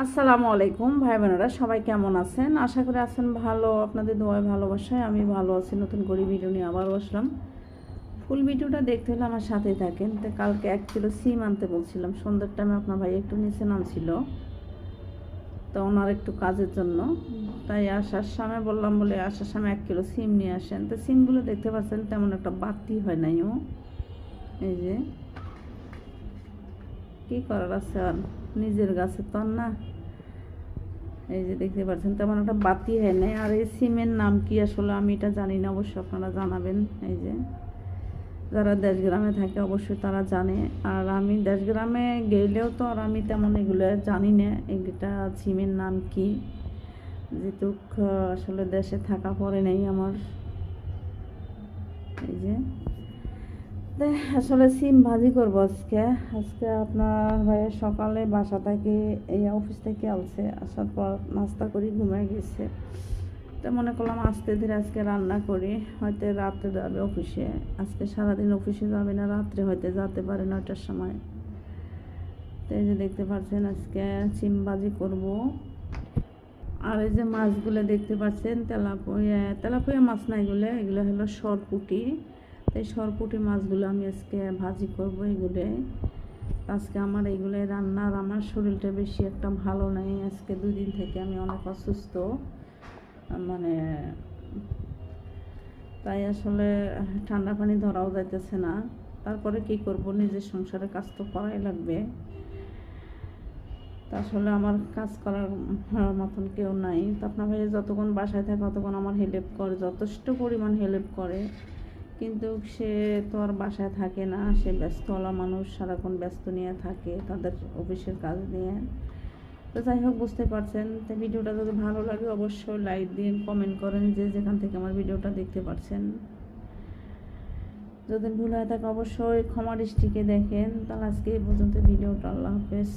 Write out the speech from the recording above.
আসসালামু আলাইকুম ভাই বোনেরা, সবাই কেমন আছেন? আশা করি আছেন ভালো। আপনাদের দোয়ায় ভালোবাসায় আমি ভালো আছি। নতুন করে ভিডিও নিয়ে আবার বসলাম। ফুল ভিডিওটা দেখতে হলে আমার সাথেই থাকেন। তো কালকে 1 কিলো সিম আনতে বলছিলাম, সন্ধ্যার টাইমে আপনার ভাই একটু নিচে নামছিল, তো ওনার একটু কাজের জন্য। তাই আসার সময় বললাম, বলে আসার সময় 1 কিলো সিম নিয়ে আসেন। তো সিমগুলো দেখতে পাচ্ছেন তেমন একটা বাড়তি হয় নাই। ও এই যে কী করার আছে, আর নিজের গাছে তো আর না। এই যে দেখতে পাচ্ছেন তেমন একটা বাতি হয় না। আর এই সিমের নাম কি আসলে আমি এটা জানি না, অবশ্যই আপনারা জানাবেন। এই যে যারা দেশগ্রামে থাকে অবশ্যই তারা জানে। আর আমি দেশগ্রামে গেলেও তো আর আমি তেমন এগুলো জানি না এটা সিমের নাম কি, যেহেতু আসলে দেশে থাকা পড়ে নেই আমার। এই যে আসলে সিম ভাজি করবো আজকে। আপনার ভাইয়ের সকালে বাসা থেকে এই অফিস থেকে আসছে, আসার পর নাস্তা করি ঘুমিয়ে গেছে। তো মনে করলাম আস্তে ধীরে আজকে রান্না করি, হয়তো রাত্রে যাবে অফিসে। আজকে সারাদিন অফিসে যাবে না, রাত্রে হয়তো যেতে পারে 9টার সময়। তো এই যে দেখতে পাচ্ছেন আজকে সিম ভাজি করবো। আর এই যে মাছগুলো দেখতে পাচ্ছেন তেলাপুয়া মাছ না, এগুলো হলো সরপুঁটি। এই সরপুঁটি মাছগুলো আমি আজকে ভাজি করব। আজকে আমার এইগুলো রান্নার, আমার শরীরটা বেশি একটা ভালো নাই। আজকে 2 দিন থেকে আমি অনেক অসুস্থ, মানে তাই আসলে ঠান্ডা পানি ধরাও যাইতেছে না। তারপরে কি করব, নিজের সংসারের কাজ তো করাই লাগবে। তা আসলে আমার কাজ করার মতন কেউ নাই। তো আপনার ভাই যতক্ষণ বাসায় থাকে ততক্ষণ আমার হেল্প করে, যথেষ্ট পরিমাণ হেল্প করে। কিন্তু সে তো আর বাসায় থাকে না, সে ব্যস্তওয়ালা মানুষ, সারাক্ষণ ব্যস্ত নিয়ে থাকে তাদের অফিসের কাজ নিয়ে। তো যাই হোক, বুঝতে পারছেন। তো ভিডিওটা যদি ভালো লাগে অবশ্যই লাইক দিন, কমেন্ট করেন যে যেখান থেকে আমার ভিডিওটা দেখতে পাচ্ছেন। যদি ভুল হয়ে থাকে অবশ্যই ক্ষমা দৃষ্টিতে দেখেন। তাহলে আজকে এই পর্যন্ত ভিডিওটা। আল্লাহ হাফেজ।